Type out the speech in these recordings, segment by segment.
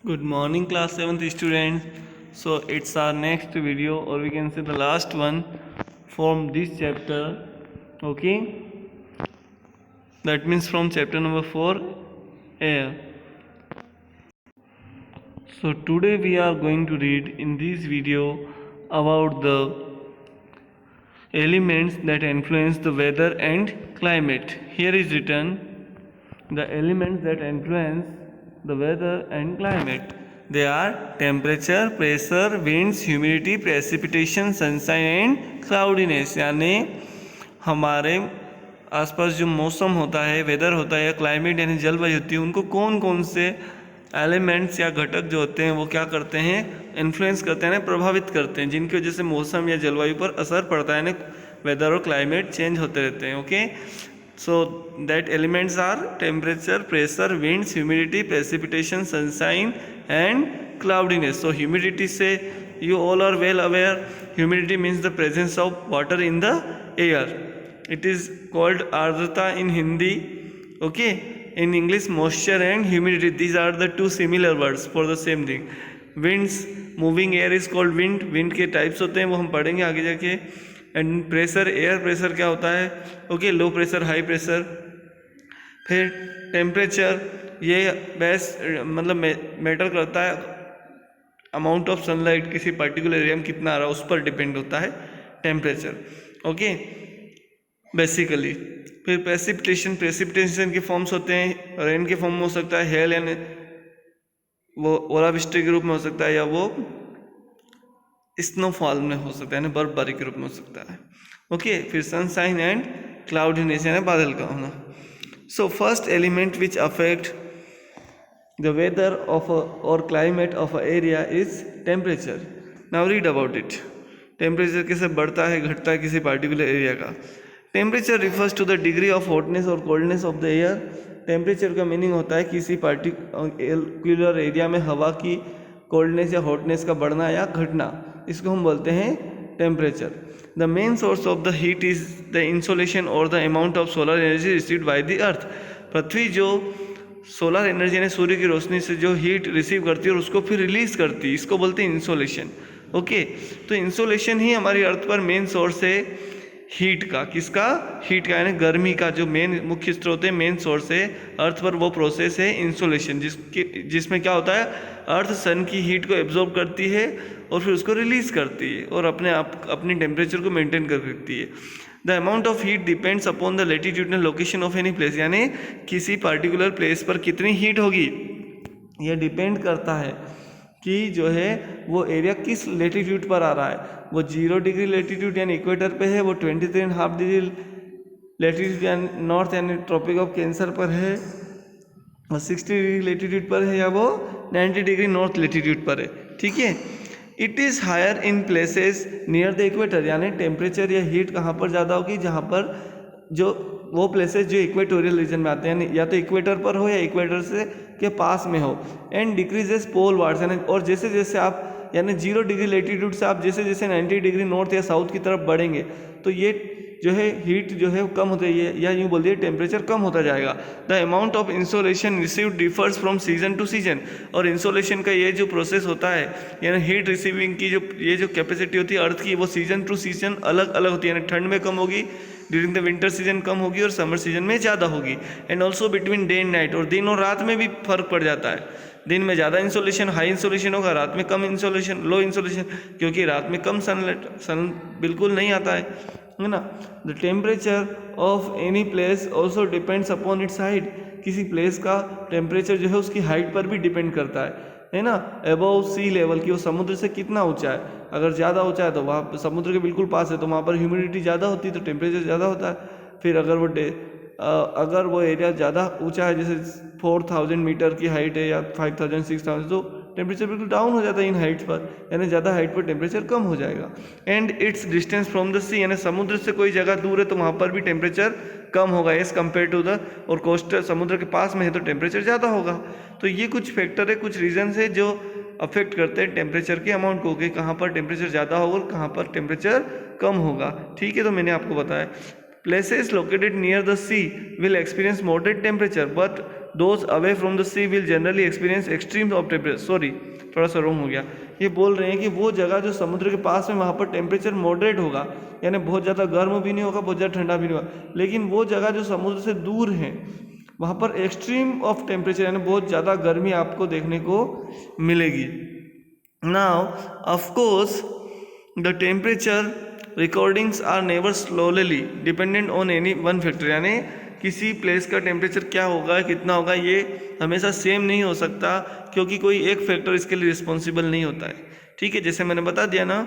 Good morning, class 7th students. So it's our next video, or we can say the last one from this chapter. Okay, that means from chapter number 4, air. So today we are going to read in this video about the elements that influence the weather and climate. Here is written the elements that influence the weather and climate. They are temperature, pressure, winds, humidity, precipitation, sunshine and cloudiness. यानी हमारे आसपास जो मौसम होता है, weather होता है या क्लाइमेट यानी जलवायु होती है, उनको कौन कौन से एलिमेंट्स या घटक जो होते हैं वो क्या करते हैं, इन्फ्लुएंस करते हैं, प्रभावित करते हैं, जिनकी वजह से मौसम या जलवायु पर असर पड़ता है, यानी वेदर और क्लाइमेट चेंज होते रहते हैं. Okay, so that elements are temperature, pressure, winds, humidity, precipitation, sunshine and cloudiness. So humidity से you all are well aware, humidity means the presence of water in the air. It is called ardrata in Hindi. Okay, in English moisture and humidity, these are the two similar words for the same thing. Winds, moving air is called wind. Wind के types होते हैं वो हम पढ़ेंगे आगे जाके. And pressure, air pressure क्या होता है, okay, low pressure, high pressure. फिर टेम्परेचर, ये बेस्ट मतलब मैटर करता है, अमाउंट ऑफ सनलाइट किसी पर्टिकुलर एरिया में कितना आ रहा है उस पर डिपेंड होता है टेम्परेचर. Okay, basically. फिर प्रेसिपिटेशन, प्रेसिपिटेशन के फॉर्म्स होते हैं, रेन के फॉर्म में हो सकता है, हेल यानी वो ओलावृष्टि के रूप में हो सकता है, या वो स्नोफॉल में हो सकता है, यानी बर्फबारी के रूप में हो सकता है. ओके, फिर सनशाइन एंड क्लाउडीनेस यानी बादल का होना. So first element which affect the weather of और climate of a area is temperature. Now read about it. Temperature कैसे बढ़ता है घटता है किसी पार्टिकुलर एरिया का. Temperature refers to the degree of hotness और coldness of the air. Temperature का मीनिंग होता है किसी पार्टिकुलर एरिया में हवा की कोल्डनेस या हॉटनेस का बढ़ना या घटना, इसको हम बोलते हैं temperature. The main source of the heat is the insolation और the amount of solar energy received by the earth. पृथ्वी जो सोलर एनर्जी यानी सूर्य की रोशनी से जो हीट रिसीव करती है और उसको फिर रिलीज करती है, इसको बोलते हैं इंसोलेशन. ओके, तो इंसोलेशन ही हमारी अर्थ पर मेन सोर्स है हीट का. किसका? हीट का, यानी गर्मी का जो मेन मुख्य स्रोत है, मेन सोर्स है अर्थ पर, वो प्रोसेस है इंसोलेशन, जिसमें क्या होता है, अर्थ सन की हीट को एब्जॉर्ब करती है और फिर उसको रिलीज करती है और अपनी टेम्परेचर को मेंटेन कर रखती है. The amount of heat depends upon the latitudinal location of any place. यानी किसी पार्टिकुलर प्लेस पर कितनी हीट होगी यह डिपेंड करता है कि जो है वो एरिया किस लेटीट्यूड पर आ रहा है. वो 0 डिग्री लेटीट्यूड यानी इक्वेटर पे है, वो 23.5 डिग्री लेटीट्यूड यानी नॉर्थ यानी ट्रॉपिक ऑफ कैंसर पर है, वो 60 डिग्री लेटीट्यूड पर है, या वो 90 डिग्री नॉर्थ लेटीट्यूड पर है. ठीक है. It is higher in places near the equator. यानी टेम्परेचर या हीट कहाँ पर ज़्यादा होगी, जहाँ पर जो वो प्लेसेस जो इक्वेटोरियल रीजन में आते हैं, यानी या तो इक्वेटर पर हो या इक्वेटर से के पास में हो. एंड डिक्रीजेस पोल वार्स, यानी और जैसे जैसे आप यानी 0 डिग्री लेटीट्यूड से आप जैसे जैसे 90 डिग्री नॉर्थ या साउथ की तरफ बढ़ेंगे तो ये जो है हीट जो है कम होती है, या यूँ बोलिए टेम्परेचर कम होता जाएगा. The amount of insolation received differs from season two season. और इंसोलेशन का ये जो प्रोसेस होता है, यानी हीट रिसीविंग की जो कैपेसिटी होती है अर्थ की, वो सीजन टू सीजन अलग अलग होती है. यानी ठंड में कम होगी, ड्यूरिंग द विंटर सीजन कम होगी और समर सीजन में ज़्यादा होगी. And also between day and night, और दिन और रात में भी फर्क पड़ जाता है. दिन में ज़्यादा इंसोलेशन, हाई इंसोलेशन होगा, रात में कम इंसोलेशन, लो इंसोलेशन, क्योंकि रात में कम सन बिल्कुल नहीं आता है ना. The temperature of any place also depends upon its height. किसी प्लेस का टेम्परेचर जो है उसकी हाइट पर भी डिपेंड करता है ना. अबव सी लेवल की, वो समुद्र से कितना ऊंचा है. अगर ज़्यादा ऊंचा है तो वहाँ समुद्र के बिल्कुल पास है तो वहाँ पर ह्यूमिडिटी ज़्यादा होती है तो टेम्परेचर ज़्यादा होता है. फिर अगर वो एरिया ज़्यादा ऊंचा है, जैसे 4000 मीटर की हाइट है या 5000 6000, तो टेम्परेचर बिल्कुल डाउन हो जाता है इन हाइट्स पर, यानी ज़्यादा हाइट पर टेम्परेचर कम हो जाएगा. And its distance from the sea, यानी समुद्र से कोई जगह दूर है तो वहाँ पर भी टेम्परेचर कम होगा एज कम्पेयर टू द, और कोस्टल समुद्र के पास में है तो टेम्परेचर ज़्यादा होगा. तो ये कुछ फैक्टर है, कुछ रीजन्स है जो अफेक्ट करते हैं टेम्परेचर के अमाउंट को, कि कहाँ पर टेम्परेचर ज़्यादा होगा और कहाँ पर टेम्परेचर कम होगा. ठीक है, तो मैंने आपको बताया. Places located near the sea will experience moderate temperature, but those away from the sea will generally experience extreme of temperature, sorry थोड़ा सा रॉन्ग हो गया, ये बोल रहे हैं कि वो जगह जो समुद्र के पास है वहाँ पर टेम्परेचर मॉडरेट होगा, यानी बहुत ज़्यादा गर्म भी नहीं होगा, बहुत ज़्यादा ठंडा भी नहीं होगा, लेकिन वो जगह जो समुद्र से दूर है वहाँ पर एक्सट्रीम ऑफ टेम्परेचर यानी बहुत ज़्यादा गर्मी आपको देखने को मिलेगी। Now of course the temperature recordings are never slowly dependent on any one factor, यानी किसी प्लेस का टेम्परेचर क्या होगा कितना होगा ये हमेशा सेम नहीं हो सकता, क्योंकि कोई एक फैक्टर इसके लिए रिस्पॉन्सिबल नहीं होता है। ठीक है, जैसे मैंने बता दिया ना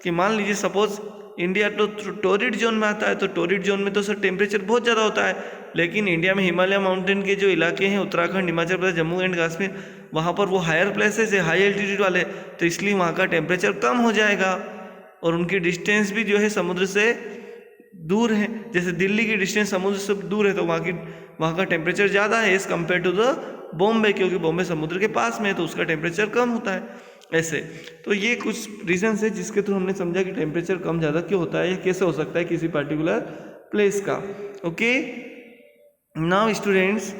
कि मान लीजिए सपोज इंडिया तो टोरिड जोन में आता है, तो टोरिड जोन में तो सर टेम्परेचर बहुत ज़्यादा होता है, लेकिन इंडिया में हिमालय माउंटेन के जो इलाके हैं उत्तराखंड, हिमाचल प्रदेश, जम्मू एंड कश्मीर, वहाँ पर वो हायर प्लेसेस है, हाई एल्टीट्यूड वाले, तो इसलिए वहाँ का टेम्परेचर कम हो जाएगा और उनकी डिस्टेंस भी जो है समुद्र से दूर है। जैसे दिल्ली की डिस्टेंस समुद्र से दूर है तो वहाँ का टेम्परेचर ज़्यादा है as compare to the Bombay, क्योंकि बॉम्बे समुद्र के पास में है तो उसका टेम्परेचर कम होता है। ऐसे तो ये कुछ रीजंस है जिसके थ्रू हमने समझा कि टेम्परेचर कम ज़्यादा क्यों होता है या कैसे हो सकता है किसी पर्टिकुलर प्लेस का। Okay, now students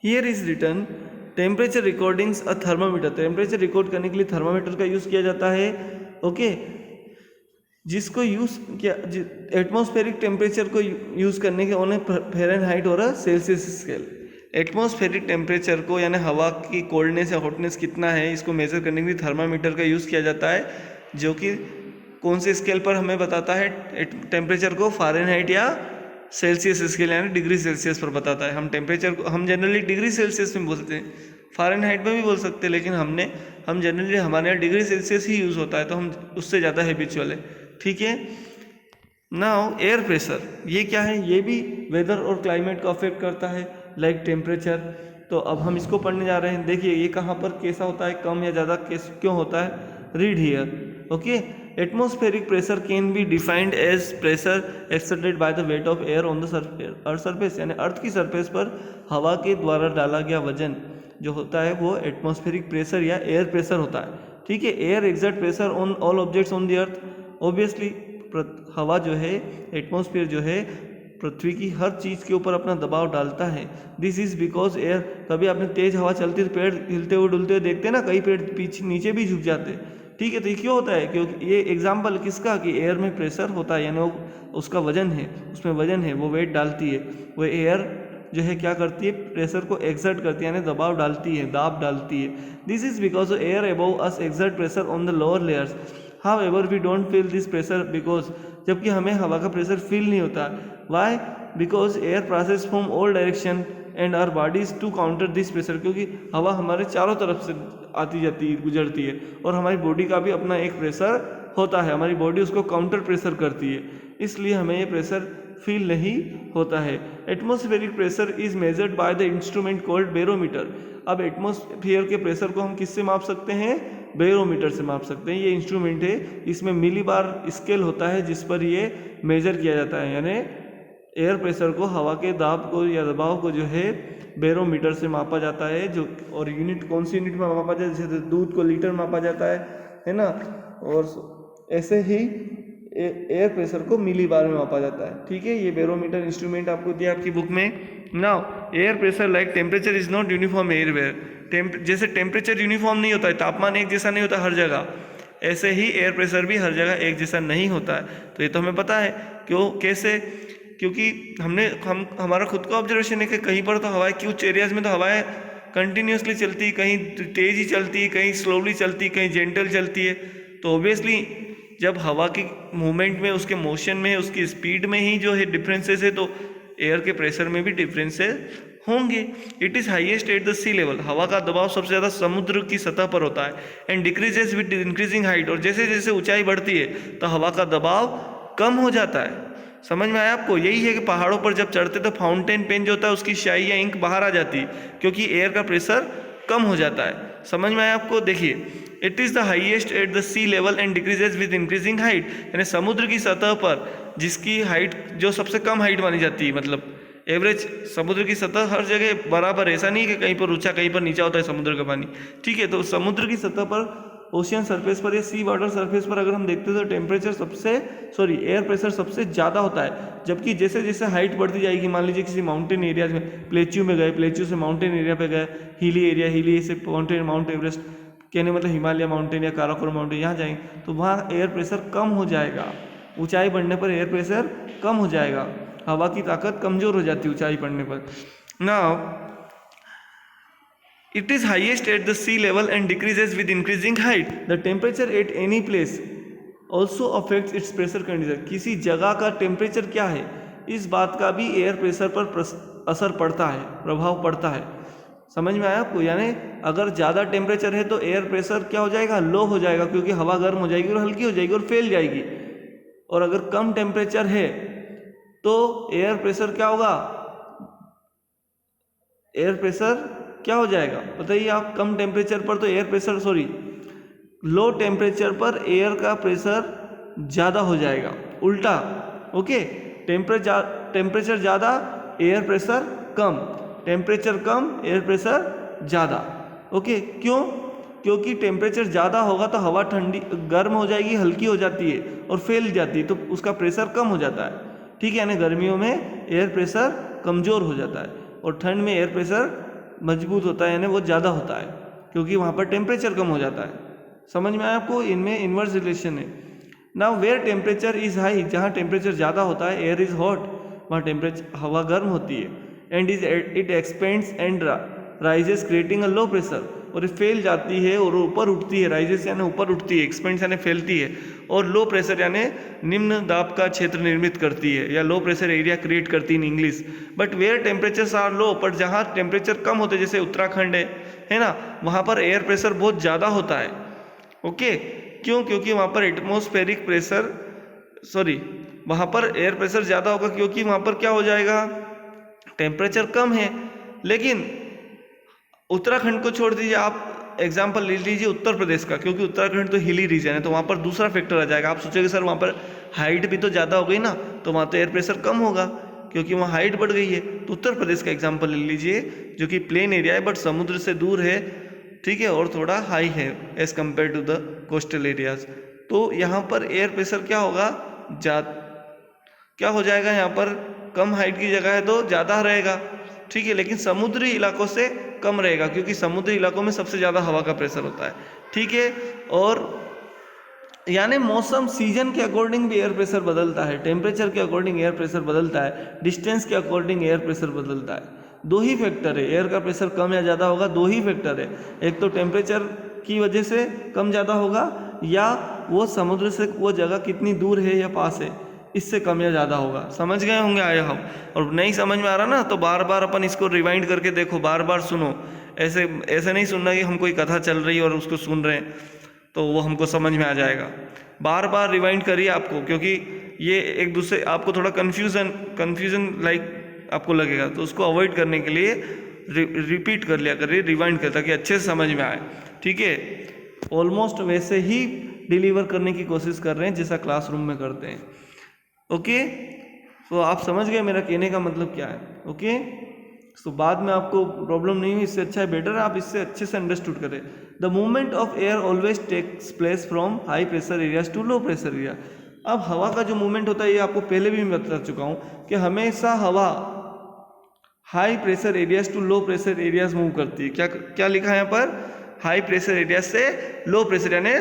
here is written temperature recordings a thermometer, temperature record करने के लिए थर्मामीटर का यूज़ किया जाता है। ओके, जिसको यूज़ किया एटमॉस्फेरिक टेम्परेचर को यूज़ करने के ऑन फ़ारेनहाइट और सेल्सियस स्केल। एटमॉस्फेरिक टेम्परेचर को यानी हवा की कोल्डनेस या हॉटनेस कितना है इसको मेज़र करने के लिए थर्मामीटर का यूज़ किया जाता है, जो कि कौन से स्केल पर हमें बताता है टेम्परेचर को, फ़ारेनहाइट या सेल्सियस स्केल यानी डिग्री सेल्सियस पर बताता है। हम टेम्परेचर को हम जनरली डिग्री सेल्सियस में बोलते हैं, फ़ारेनहाइट में भी बोल सकते हैं, लेकिन हम जनरली हमारे यहाँ डिग्री सेल्सियस ही यूज़ होता है, तो हम उससे ज़्यादा हैबिचुअल है। ठीक है, नाउ एयर प्रेशर, ये क्या है, ये भी वेदर और क्लाइमेट को अफेक्ट करता है लाइक टेम्परेचर। तो अब हम इसको पढ़ने जा रहे हैं। देखिए ये कहाँ पर कैसा होता है, कम या ज़्यादा क्यों होता है, read here. Okay, atmospheric pressure can be defined as pressure exerted by the weight of air on the earth surface, यानी अर्थ की सरफेस पर हवा के द्वारा डाला गया वजन जो होता है वो एटमॉस्फेरिक प्रेशर या एयर प्रेशर होता है। ठीक है, air exert pressure on all objects on the earth, obviously हवा जो है, एटमॉस्फेयर जो है पृथ्वी की हर चीज़ के ऊपर अपना दबाव डालता है। दिस इज़ बिकॉज एयर, कभी आपने तेज़ हवा चलती है तो पेड़ हिलते हुए डुलते हुए देखते हैं ना, कई पेड़ पीछे नीचे भी झुक जाते हैं। ठीक है, तो ये क्यों होता है, क्योंकि ये एग्जाम्पल किसका कि एयर में प्रेशर होता है, यानी वो उसका वजन है, उसमें वजन है, वो वेट डालती है, वो एयर जो है क्या करती है, प्रेशर को एक्सर्ट करती है, यानी दबाव डालती है, दाब डालती है। This is because air above us exert pressure on the lower layers, however we don't feel this pressure because, जबकि हमें हवा का प्रेशर फील नहीं होता। Why, because air passes from all direction and our bodies to counter this pressure, क्योंकि हवा हमारे चारों तरफ से आती जाती है, गुजरती है, और हमारी बॉडी का भी अपना एक प्रेशर होता है, हमारी बॉडी उसको काउंटर प्रेशर करती है, इसलिए हमें ये प्रेशर फील नहीं होता है। Atmospheric pressure is measured by the instrument called barometer. अब एटमॉस्फेयर के प्रेशर को हम किससे माप सकते हैं, बैरोमीटर से माप सकते हैं। ये इंस्ट्रूमेंट है, इसमें मिलीबार स्केल होता है जिस पर ये मेजर किया जाता है, यानी एयर प्रेशर को, हवा के दाब को या दबाव को जो है बैरोमीटर से मापा जाता है। जो और यूनिट कौन सी यूनिट में मापा जाता है, जैसे दूध को लीटर मापा जाता है ना, और ऐसे ही एयर प्रेशर को मिलीबार में मापा जाता है। ठीक है, ये बैरोमीटर इंस्ट्रूमेंट आपको दिया आपकी बुक में। Now air pressure like temperature is not uniform everywhere, जैसे टेम्परेचर यूनिफॉर्म नहीं होता है, तापमान एक जैसा नहीं होता हर जगह, ऐसे ही एयर प्रेशर भी हर जगह एक जैसा नहीं होता है। तो ये तो हमें पता है, क्यों, कैसे, क्योंकि हमारा खुद का ऑब्जर्वेशन है कि कहीं पर तो हवाएं कुछ एरियाज में तो हवाएं कंटिन्यूसली चलती, कहीं तेज ही चलती, कहीं स्लोली चलती, कहीं जेंटल चलती है। तो ऑब्वियसली जब हवा की मूवमेंट में, उसके मोशन में, उसकी स्पीड में ही जो है डिफरेंसेस है, तो एयर के प्रेशर में भी डिफरेंसेस होंगे। It is highest at the sea level, हवा का दबाव सबसे ज़्यादा समुद्र की सतह पर होता है। And decreases with increasing height, और जैसे जैसे ऊंचाई बढ़ती है तो हवा का दबाव कम हो जाता है। समझ में आया आपको? यही है कि पहाड़ों पर जब चढ़ते तो फाउंटेन पेन जो होता है उसकी स्याही या इंक बाहर आ जाती, क्योंकि एयर का प्रेशर कम हो जाता है। समझ में आया आपको? देखिए, it is the highest at the sea level and decreases with increasing height, यानी समुद्र की सतह पर जिसकी हाइट जो सबसे कम हाइट मानी जाती है, मतलब एवरेज समुद्र की सतह हर जगह बराबर है, ऐसा नहीं कि कहीं पर ऊंचा कहीं पर नीचा होता है समुद्र का पानी। ठीक है, तो समुद्र की सतह पर ओशियन सरफेस पर या सी वाटर सरफेस पर अगर हम देखते हैं तो टेम्परेचर एयर प्रेशर सबसे ज़्यादा होता है, जबकि जैसे जैसे हाइट बढ़ती जाएगी, मान लीजिए किसी माउंटेन एरियाज में, प्लेच्यू में गए, प्लेच्यू से माउंटेन एरिया पे गए, हिली एरिया, हिली से माउंट एवरेस्ट, कहने मतलब हिमालय माउंटेन या काराकोरम माउंटेन, यहाँ जाएंगे तो वहाँ एयर प्रेशर कम हो जाएगा। ऊंचाई बढ़ने पर एयर प्रेशर कम हो जाएगा, हवा की ताकत कमज़ोर हो जाती है ऊंचाई बढ़ने पर। Now it is highest at the sea level and decreases with increasing height. The temperature at any place also affects its pressure condition. किसी जगह का टेम्परेचर क्या है, इस बात का भी एयर प्रेशर पर असर पड़ता है, प्रभाव पड़ता है। समझ में आया आपको? यानी अगर ज़्यादा टेम्परेचर है तो एयर प्रेशर क्या हो जाएगा, लो हो जाएगा, क्योंकि हवा गर्म हो जाएगी और हल्की हो जाएगी और फैल जाएगी। और अगर कम टेम्परेचर है तो एयर प्रेशर क्या होगा, एयर प्रेशर क्या हो जाएगा बताइए आप? कम टेम्परेचर पर तो एयर प्रेशर लो टेम्परेचर पर एयर का प्रेशर ज़्यादा हो जाएगा, उल्टा। ओके, टेम्परेचर ज़्यादा एयर प्रेशर कम, टेम्परेचर कम एयर प्रेशर ज़्यादा। ओके, क्यों? क्योंकि टेम्परेचर ज़्यादा होगा तो हवा ठंडी गर्म हो जाएगी, हल्की हो जाती है और फैल जाती है, तो उसका प्रेशर कम हो जाता है। ठीक है, यानी गर्मियों में एयर प्रेशर कमज़ोर हो जाता है और ठंड में एयर प्रेशर मजबूत होता है, यानी वो ज़्यादा होता है, क्योंकि वहाँ पर टेम्परेचर कम हो जाता है। समझ में आया आपको? इनमें इन्वर्स रिलेशन है। Now where temperature is high, जहाँ टेम्परेचर ज़्यादा होता है, एयर इज़ हॉट, वहाँ टेम्परेचर हवा गर्म होती है, and it expands and rises creating a low pressure, और ये फैल जाती है और ऊपर उठती है, राइजेस यानी ऊपर उठती है, एक्सपेंड्स यानी फैलती है, और लो प्रेशर यानी निम्न दाब का क्षेत्र निर्मित करती है, या लो प्रेशर एरिया क्रिएट करती है in English. But where temperatures are low, पर जहाँ टेम्परेचर कम होते हैं, जैसे उत्तराखंड है ना, वहाँ पर एयर प्रेशर बहुत ज़्यादा होता है। ओके, क्यों? क्योंकि वहाँ पर एटमॉस्फेरिक प्रेशर वहाँ पर एयर प्रेशर ज़्यादा होगा, क्योंकि वहाँ पर क्या हो जाएगा, टेम्परेचर कम है। लेकिन उत्तराखंड को छोड़ दीजिए, आप एग्जाम्पल ले लीजिए उत्तर प्रदेश का, क्योंकि उत्तराखंड तो हिली रीजन है, तो वहाँ पर दूसरा फैक्टर आ जाएगा। आप सोचेंगे सर वहाँ पर हाइट भी तो ज़्यादा हो गई ना, तो वहाँ तो एयर प्रेशर कम होगा, क्योंकि वहाँ हाइट बढ़ गई है। तो उत्तर प्रदेश का एग्जाम्पल ले लीजिए, जो कि प्लेन एरिया है बट समुद्र से दूर है, ठीक है, और थोड़ा हाई है as compare to the coastal areas. तो यहाँ पर एयर प्रेशर क्या होगा, क्या हो जाएगा, यहाँ पर कम हाइट की जगह है तो ज़्यादा रहेगा, ठीक है, लेकिन समुद्री इलाकों से कम रहेगा, क्योंकि समुद्री इलाकों में सबसे ज़्यादा हवा का प्रेशर होता है। ठीक है, और यानी मौसम सीजन के अकॉर्डिंग भी एयर प्रेशर बदलता है, टेम्परेचर के अकॉर्डिंग एयर प्रेशर बदलता है, डिस्टेंस के अकॉर्डिंग एयर प्रेशर बदलता है। दो ही फैक्टर है, एयर का प्रेशर कम या ज़्यादा होगा, दो ही फैक्टर है, एक तो टेम्परेचर की वजह से कम ज़्यादा होगा, या वो समुद्र से वो जगह कितनी दूर है या पास है, इससे कम या ज़्यादा होगा। समझ गए होंगे आए हम? और नहीं समझ में आ रहा ना, तो बार बार अपन इसको रिवाइंड करके देखो, बार बार सुनो, ऐसे नहीं सुनना कि हम कोई कथा चल रही है और उसको सुन रहे हैं तो वो हमको समझ में आ जाएगा। बार बार रिवाइंड करिए आपको, क्योंकि ये एक दूसरे आपको थोड़ा कन्फ्यूजन लाइक आपको लगेगा, तो उसको अवॉइड करने के लिए रिपीट कर लिया करिए, रिवाइंड कर, ताकि अच्छे से समझ में आए। ठीक है, ऑलमोस्ट वैसे ही डिलीवर करने की कोशिश कर रहे हैं जैसा क्लासरूम में करते हैं। ओके, तो आप समझ गए मेरा कहने का मतलब क्या है? ओके, तो बाद में आपको प्रॉब्लम नहीं हुई, इससे अच्छा है, बेटर है आप इससे अच्छे से अंडरस्टूड करें। The movement of air always takes place from high pressure areas to low pressure area. अब हवा का जो मूवमेंट होता है, ये आपको पहले भी मैं बता चुका हूँ कि हमेशा हवा high pressure areas to low pressure areas move करती है। क्या लिखा है यहाँ पर? हाई प्रेशर एरिया से लो प्रेशर, यानी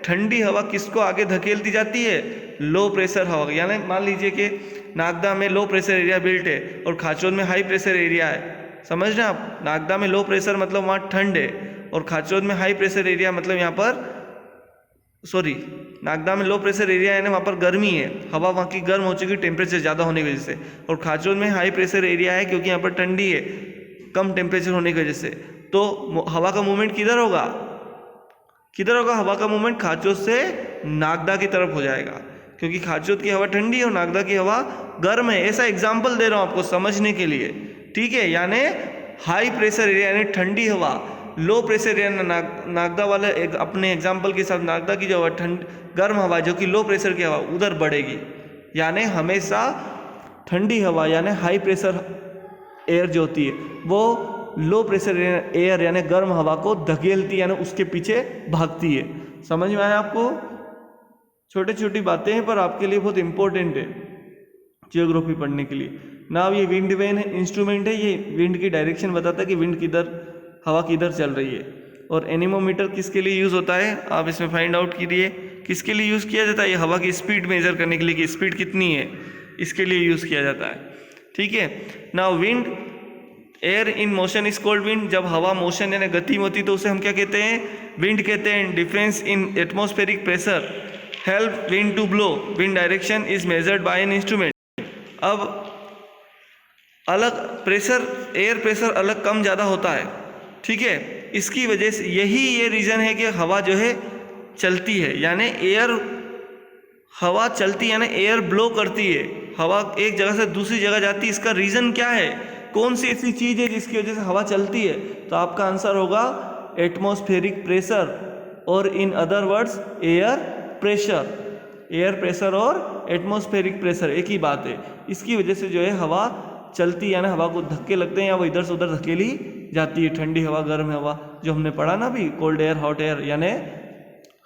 ठंडी हवा किसको आगे धकेलती जाती है? लो प्रेशर हवा। यानी मान लीजिए कि नागदा में लो प्रेशर एरिया बिल्ट है और खाचोद में हाई प्रेशर एरिया है, समझ रहे हैं आप? नागदा में लो प्रेशर मतलब वहाँ ठंड है, और खाचोद में हाई प्रेशर एरिया मतलब यहाँ पर नागदा में लो प्रेशर एरिया है ना, वहाँ पर गर्मी है, हवा वहाँ की गर्म हो चुकी है टेम्परेचर ज़्यादा होने की वजह से, और खाचोद में हाई प्रेशर एरिया है क्योंकि यहाँ पर ठंडी है कम टेम्परेचर होने की वजह से। तो हवा का मूवमेंट किधर होगा? हवा का मूवमेंट खाचोद से नागदा की तरफ हो जाएगा, क्योंकि खाचोद की हवा ठंडी है और नागदा की हवा गर्म है। ऐसा एग्जाम्पल दे रहा हूँ आपको समझने के लिए, ठीक है? यानी हाई प्रेशर एरिया यानी ठंडी हवा, लो प्रेशर एरिया नागदा वाला एक अपने एग्जाम्पल के साथ नागदा की जो हवा गर्म हवा जो कि लो प्रेशर की हवा उधर बढ़ेगी। यानी हमेशा ठंडी हवा यानी हाई प्रेशर एयर जो होती है वो लो प्रेशर एयर यानी गर्म हवा को धकेलती है, यानी उसके पीछे भागती है। समझ में आया आपको? छोटी छोटी बातें हैं पर आपके लिए बहुत इंपॉर्टेंट है जियोग्राफी पढ़ने के लिए। ना ये विंड वेन इंस्ट्रूमेंट है, ये विंड की डायरेक्शन बताता है कि विंड किधर, हवा किधर चल रही है। और एनीमोमीटर किसके लिए यूज़ होता है, आप इसमें फाइंड आउट कीजिए किसके लिए यूज़ किया जाता है। ये हवा की स्पीड मेजर करने के लिए कि स्पीड कितनी है, इसके लिए यूज़ किया जाता है। ठीक है। Now wind, air in motion is called wind. जब हवा मोशन यानी गति में होती तो उसे हम क्या कहते हैं, विंड कहते हैं। Difference in atmospheric pressure help wind to blow. Wind direction is measured by an instrument. अब अलग प्रेशर, एयर प्रेशर अलग कम ज़्यादा होता है, ठीक है। इसकी वजह से यही ये रीज़न है कि हवा जो है चलती है, यानी एयर, हवा चलती है यानी एयर ब्लो करती है, हवा एक जगह से दूसरी जगह जाती है। इसका रीज़न क्या है, कौन सी ऐसी चीज़ है जिसकी वजह से हवा चलती है? तो आपका आंसर होगा एटमॉस्फेरिक प्रेशर, और in other words air pressure. Air pressure और एटमॉस्फेरिक प्रेशर एक ही बात है। इसकी वजह से जो है हवा चलती है, यानी हवा को धक्के लगते हैं या वो इधर से उधर धकेली जाती है। ठंडी हवा, गर्म हवा, जो हमने पढ़ा ना अभी, कोल्ड एयर, हॉट एयर, यानी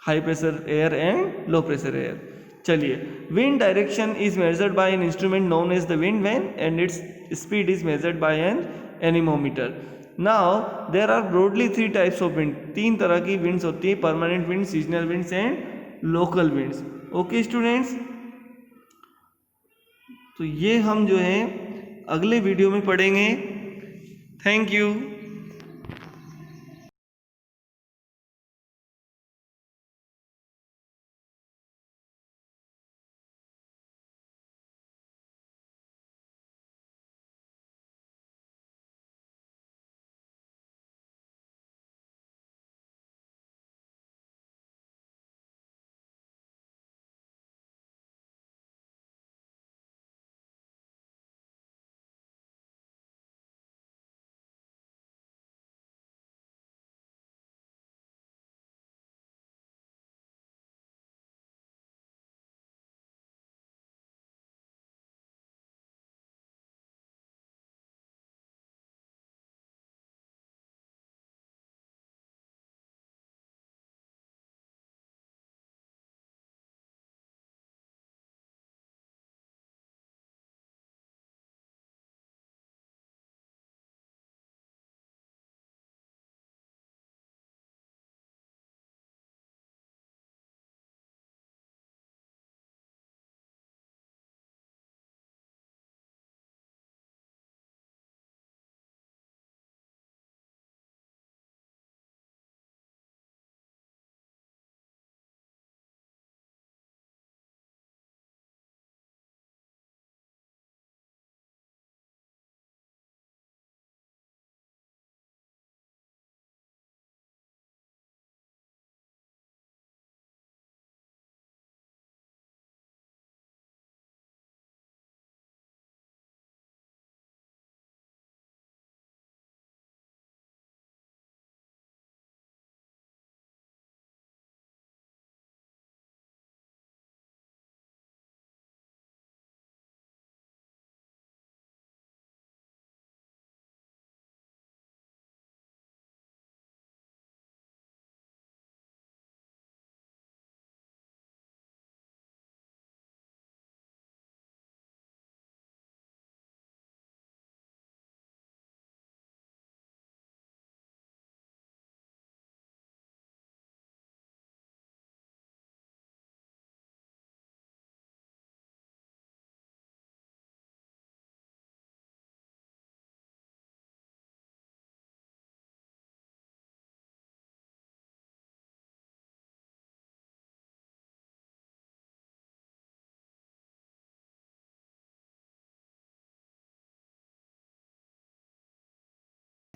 high pressure air and low pressure air. चलिए, wind direction is measured by an instrument known as the wind vane and its speed is measured by an anemometer. Now there are broadly 3 types of wind. 3 तरह की winds होती है, permanent wind, seasonal winds and local winds. Okay students, तो ये हम जो है अगले वीडियो में पढ़ेंगे। Thank you.